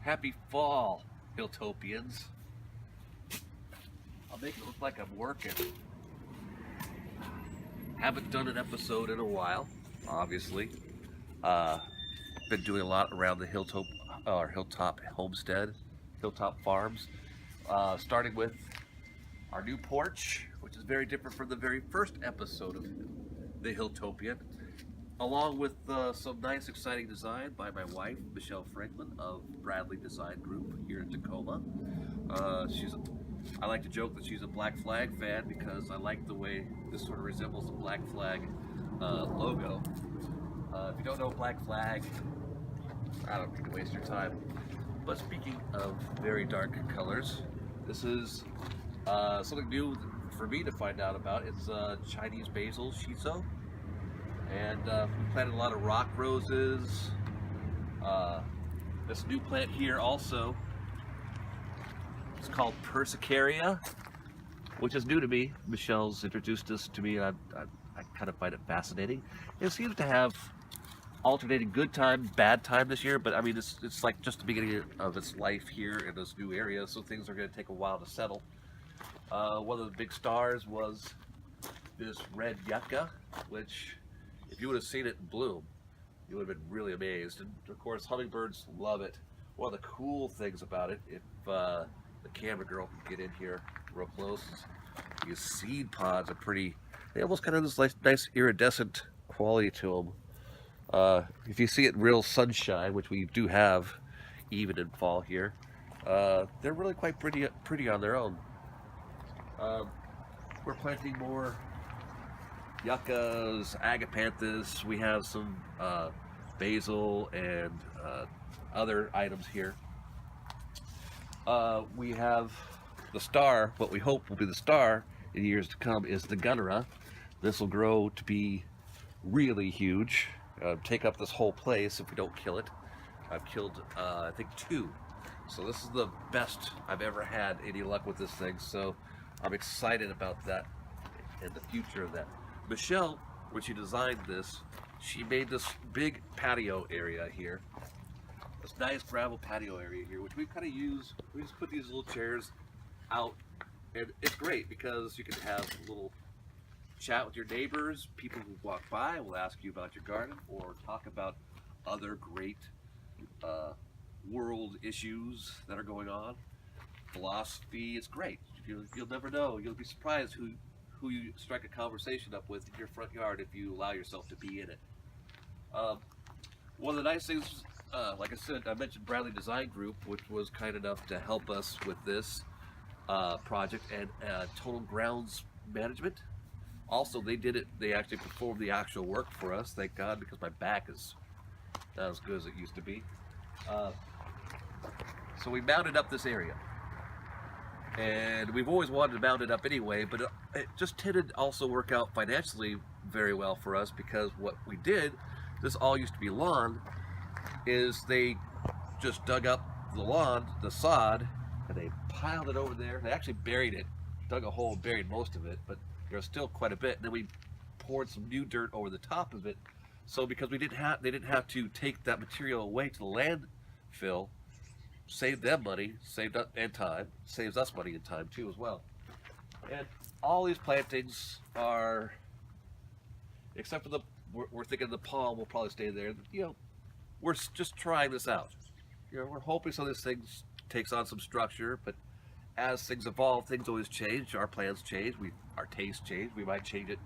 Happy fall, Hilltopians. I'll make it look like I'm working. Haven't done an episode in a while, obviously. Been doing a lot around the Hilltop Homestead, Hilltop Farms. Starting with our new porch, which is very different from the very first episode of the Hilltopian, along with some nice, exciting design by my wife, Michelle Franklin of Bradley Design Group here in Tacoma. I like to joke that she's a Black Flag fan because I like the way this sort of resembles the Black Flag logo. If you don't know Black Flag, I don't need to waste your time. But speaking of very dark colors, this is something new for me to find out about. It's Chinese basil shiso. And we planted a lot of rock roses. This new plant here also, it's called Persicaria, which is new to me. Michelle's introduced this to me, and I kind of find it fascinating. It seems to have alternating good time, bad time this year, but I mean, it's like just the beginning of its life here in this new area, so things are going to take a while to settle. One of the big stars was this red yucca, which, if you would have seen it in bloom, you would have been really amazed. And of course, hummingbirds love it. One of the cool things about it, if the camera girl can get in here real close, these seed pods are pretty, they almost kind of have this nice iridescent quality to them. If you see it in real sunshine, which we do have even in fall here, they're really quite pretty on their own. We're planting more yuccas, agapanthus. We have some basil and other items here. We have the star, what we hope will be the star in years to come, is the gunnera. This will grow to be really huge, take up this whole place if we don't kill it. I've killed I think 2, so this is the best I've ever had any luck with this thing, so I'm excited about that and the future of that. Michelle, when she designed this, she made this big patio area here, this nice gravel patio area here, which we kind of use. We just put these little chairs out, and it's great because you can have a little chat with your neighbors. People who walk by will ask you about your garden or talk about other great world issues that are going on. Philosophy, it's great. You'll never know. You'll be surprised who you strike a conversation up with in your front yard if you allow yourself to be in it. One of the nice things, like I said, I mentioned Bradley Design Group, which was kind enough to help us with this project, and Total Grounds Management. Also, they actually performed the actual work for us, thank God, because my back is not as good as it used to be. So we mounted up this area. And we've always wanted to mount it up anyway, but it just tended to also work out financially very well for us, because what we did, this all used to be lawn, is they just dug up the lawn, the sod, and they piled it over there. They actually buried it, dug a hole, buried most of it, but there's still quite a bit. And then we poured some new dirt over the top of it. So because they didn't have to take that material away to the landfill, saved them money, saved us and time, saves us money and time too as well. And all these plantings are, except for we're thinking the palm will probably stay there. You know, we're just trying this out. You know, we're hoping some of this thing takes on some structure, but as things evolve, things always change. Our plans change, our tastes change. We might change it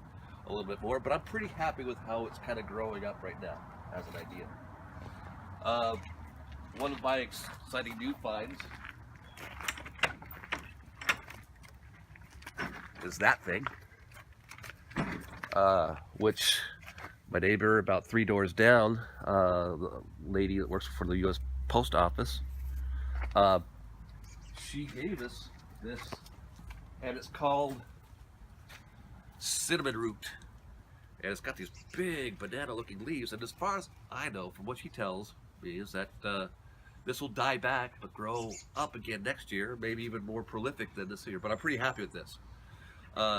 a little bit more, but I'm pretty happy with how it's kind of growing up right now as an idea. One of my exciting new finds is that thing, which my neighbor about 3 doors down, the lady that works for the U.S. Post Office, she gave us this, and it's called cinnamon root, and it's got these big banana-looking leaves. And as far as I know, from what she tells me, is that this will die back but grow up again next year, maybe even more prolific than this year. But I'm pretty happy with this.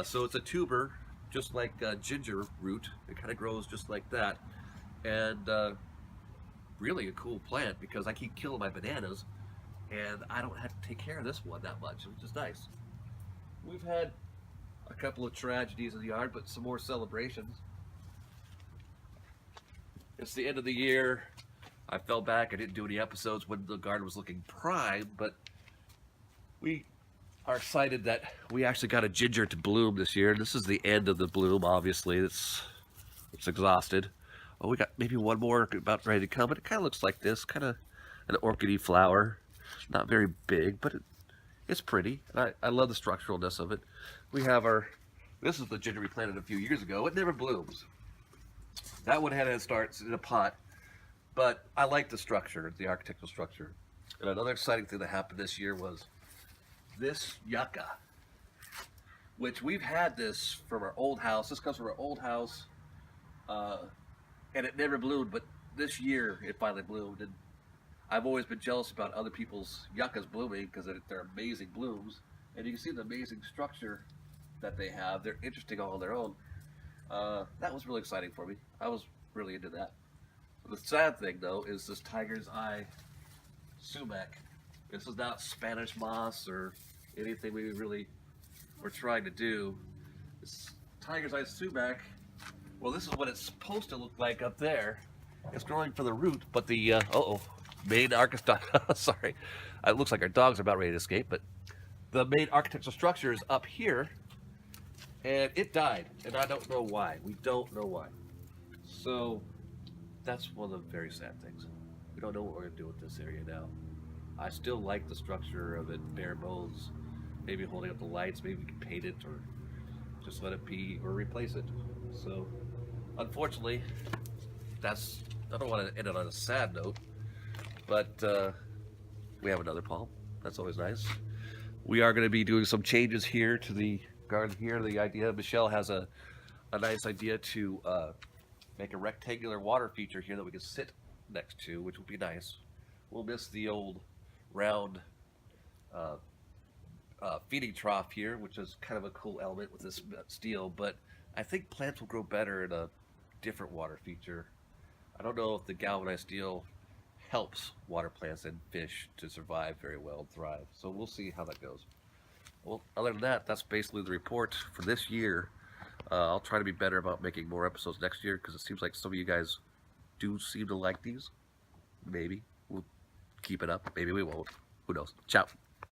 So it's a tuber, just like ginger root. It kind of grows just like that, and really a cool plant because I keep killing my bananas, and I don't have to take care of this one that much, which is nice. We've had a couple of tragedies in the yard, but some more celebrations. It's the end of the year. I fell back. I didn't do any episodes when the garden was looking prime, but we are excited that we actually got a ginger to bloom this year. This is the end of the bloom, obviously. It's exhausted. Oh, we got maybe one more about ready to come, but it kind of looks like this, kind of an orchidy flower. Not very big, but it's pretty. I love the structuralness of it. We have this is the ginger we planted a few years ago. It never blooms. That one had to start in a pot, but I like the structure, the architectural structure. And another exciting thing that happened this year was this yucca, which we've had this from our old house. This comes from our old house, and it never bloomed, but this year it finally bloomed. And I've always been jealous about other people's yuccas blooming because they're amazing blooms, and you can see the amazing structure that they have. They're interesting all on their own. That was really exciting for me. I was really into that. The sad thing, though, is this tiger's eye sumac. This is not Spanish moss or anything we really were trying to do. This tiger's eye sumac, well, this is what it's supposed to look like up there. It's growing from the root, but the, main sorry, it looks like our dogs are about ready to escape, but the main architectural structure is up here, and it died, and I don't know why. We don't know why. So that's one of the very sad things. We don't know what we're going to do with this area now. I still like the structure of it, bare bones. Maybe holding up the lights, maybe we can paint it or just let it be or replace it. So unfortunately, I don't want to end it on a sad note, but we have another palm. That's always nice. We are going to be doing some changes here to the garden here. The idea, Michelle has a nice idea to make a rectangular water feature here that we can sit next to, which will be nice. We'll miss the old round feeding trough here, which is kind of a cool element with this steel, but I think plants will grow better in a different water feature. I don't know if the galvanized steel helps water plants and fish to survive very well and thrive, so we'll see how that goes. Well, other than that, that's basically the report for this year. I'll try to be better about making more episodes next year because it seems like some of you guys do seem to like these. Maybe we'll keep it up, maybe we won't. Who knows? Ciao.